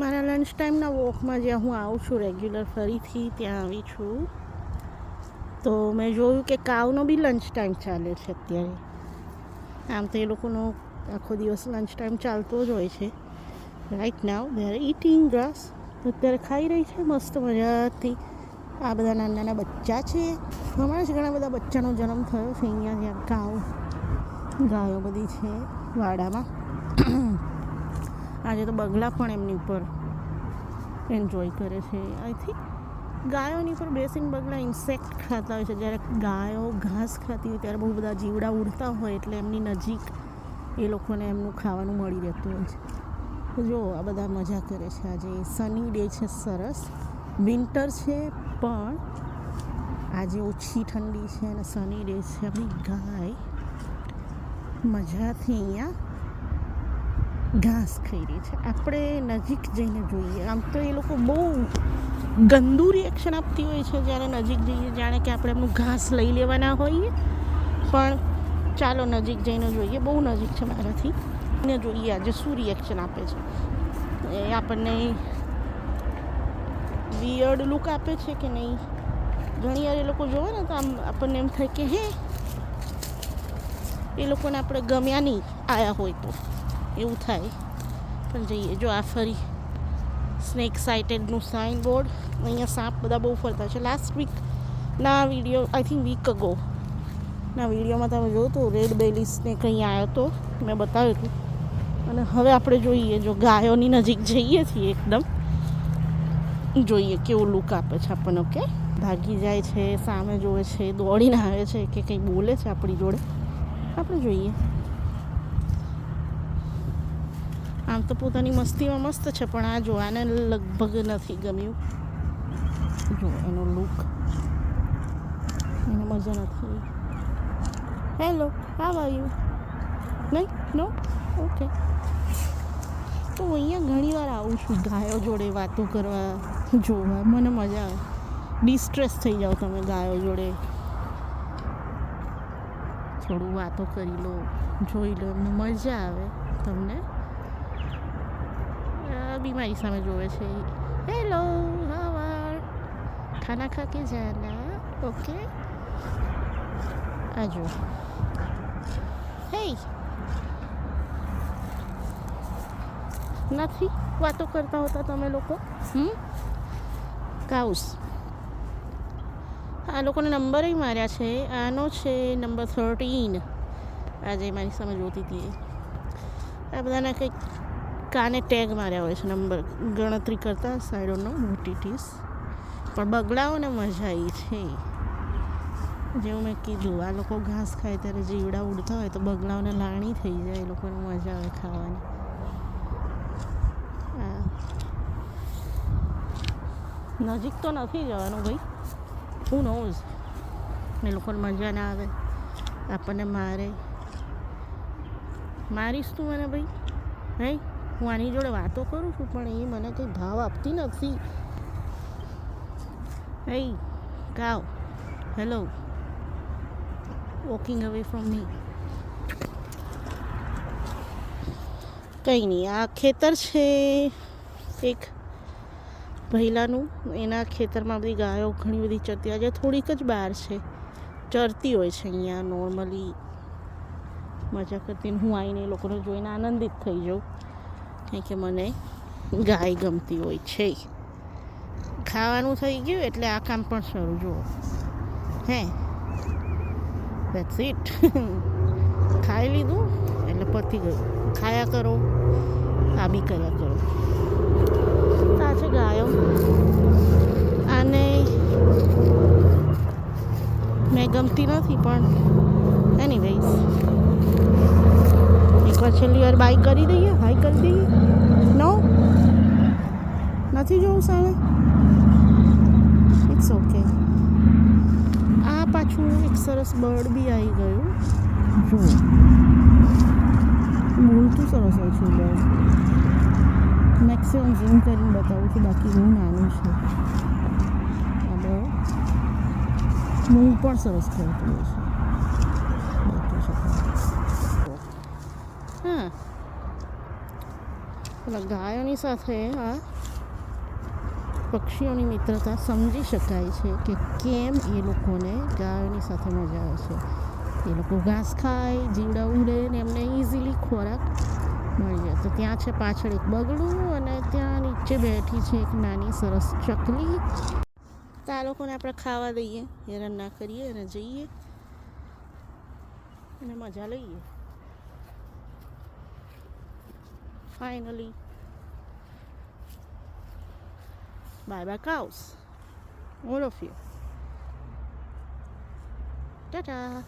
મારા લંચ ટાઈમના વોકમાં જ્યાં હું આવું છું રેગ્યુલર ફરીથી ત્યાં આવી છું, તો મેં જોયું કે કાઉનો બી લંચ ટાઈમ ચાલે છે અત્યારે. આમ તો એ લોકોનો આખો દિવસ લંચ ટાઈમ ચાલતો જ હોય છે. Right now they are eating grass. અત્યારે ખાઈ રહી છે મસ્ત મજાથી. આ બધા નાના નાના બચ્ચા છે. હમણાં જ ઘણા બધા બચ્ચાનો જન્મ થયો છે અહીંયા જ્યાં ગાયો બધી છે વાડામાં. આજે તો બગલા પણ એમની ઉપર એન્જોય કરે છે. આઈ થિંક ગાયોની પર બેસીને બગલા ઇન્સેક્ટ ખાતા હોય છે. જ્યારે ગાયો ઘાસ ખાતી હોય ત્યારે બહુ બધા જીવડા ઉડતા હોય એટલે એમની નજીક એ લોકોને એમનું ખાવાનું મળી રહેતું હોય છે. જો આ બધા મજા કરે છે. આજે સની ડે છે, સરસ વિન્ટર છે પણ આજે ઓછી ઠંડી છે અને સની ડે છે. આપણી ગાય મજાથી અહીંયા ઘાસ ખાઈ રહી છે. આપણે નજીક જઈને જોઈએ. આમ તો એ લોકો બહુ ગંદુ રિએક્શન આપતી હોય છે જ્યારે નજીક જઈએ, જાણે કે આપણે એમનું ઘાસ લઈ લેવાના હોઈએ. પણ ચાલો નજીક જઈને જોઈએ. બહુ નજીક છે મારાથી ને જોઈએ આજે શું રિએક્શન આપે છે. એ આપણને વિયર્ડ લુક આપે છે કે નહીં. ઘણી વાર એ લોકો જોવે ને તો આમ આપણને એમ થાય કે એ લોકોને આપણે ગમ્યા નહીં આવ્યા હોય તો એવું થાય. પણ જઈએ. જો આ ફરી સ્નેક સાઇટેડનું સાઇન બોર્ડ. અહીંયા સાપ બધા બહુ ફરતા છે. લાસ્ટ વીકના video, I think week ago ના વિડીયોમાં તમે જોયું તો રેડ બેલી સ્નેક અહીંયા આવ્યો હતો, મેં બતાવ્યું હતું. અને હવે આપણે જોઈએ, જો ગાયોની નજીક જઈએ છીએ એકદમ, જોઈએ કેવું લુક આપે છે આપણને. ઓકે, ભાગી જાય છે, સામે જોવે છે, દોડીને આવે છે કે કંઈ બોલે છે આપણી જોડે. આપણે જોઈએ. આમ તો પોતાની મસ્તીમાં મસ્ત છે પણ આ જો આને લગભગ નથી ગમ્યું. જો એનો લુક, એને મજા નથી. Hello, how are you? નહીં, નો, ઓકે. તો અહીંયા ઘણી વાર આવું છું ગાયો જોડે વાતો કરવા, જોવા. મને મજા આવે. ડિસ્ટ્રેસ થઈ જાઓ તમે ગાયો જોડે. થોડું વાતો કરી લો, જોઈ લો, એમને મજા આવે તમને. બી મારી સામે જોવે છે. Hello, how are? ખાના ખા કે જાના? ઓકે. આ જો, હે નથી વાતો કરતા હોતા તમે લોકો? કાઉસ. આ લોકોને નંબર માર્યા છે. આનો છે નંબર 13. આજે મારી સામે જોતી હતી. આ બધાના કંઈક કાને ટેગ માર્યા હોય છે, નંબર ગણતરી કરતા. I don't know what it is. પણ બગલાઓને મજા આવી છે. જેવું મેં કીધું, આ લોકો ઘાસ ખાય ત્યારે જીવડા ઉડતા હોય તો બગલાઓને લાણી થઈ જાય. એ લોકોને મજા આવે ખાવાની. નજીક તો નથી જવાનું ભાઈ. હું નોઝ એ લોકોને મજા ના આવે, આપણને મારીશ તું મને ભાઈ? હે, હું આની જોડે વાતો કરું છું પણ એ મને કંઈ ભાવ આપતી નથી. હે કાવ, હેલો, વોકિંગ અવે ફ્રોમ મી. કંઈ નહીં. આ ખેતર છે એક પહેલાંનું. એના ખેતરમાં બધી ગાયો ઘણી બધી ચરતી. આજે થોડીક જ બહાર છે, ચરતી હોય છે અહીંયા નોર્મલી, મજા કરતી. હું આવીને એ લોકોને જોઈને આનંદિત થઈ જાઉં, કારણ કે મને ગાય ગમતી હોય છે. ખાવાનું થઈ ગયું એટલે આ કામ પણ શરૂ. જુઓ, હે, ધેટ્સ ઇટ. ખાઈ લીધું એટલે પતી ગયું. ખાયા કરો, આ બી કર્યા કરો. આ છે ગાયો. આને મેં ગમતી નથી પણ એનીવેઝ એકવાર છેલ્લી વાર બાય કરી દઈએ, હાઈ કરી દઈએ. નો, નથી જોવું સામે? It's okay. આ પાછું એક સરસ બર્ડ બી આવી ગયું. જુઓ, બોલતું સરસ હોય છે બર્ડ. મેક્સિમમ ઝૂમ કરીને બતાવું છું, બાકી બહુ નાનું છે. આ બર્ડ મૂવ પણ સરસ કરતું હોય છે. બેઠું છે. હા, પેલા ગાયોની સાથે આ પક્ષીઓની મિત્રતા સમજી શકાય છે કે કેમ એ લોકોને ગાયોની સાથે મજા આવે છે. એ લોકો ઘાસ ખાય, જીવડા ઉડે ને એમને ઇઝીલી ખોરાક મળી જાય. તો ત્યાં છે પાછળ એક બગડું અને ત્યાં નીચે બેઠી છે એક નાની સરસ ચકલી. તો આ લોકોને આપણે ખાવા દઈએ, હેરાન ના કરીએ અને જઈએ અને મજા લઈએ. Finally bye bye cows, all of you. Ta-ta.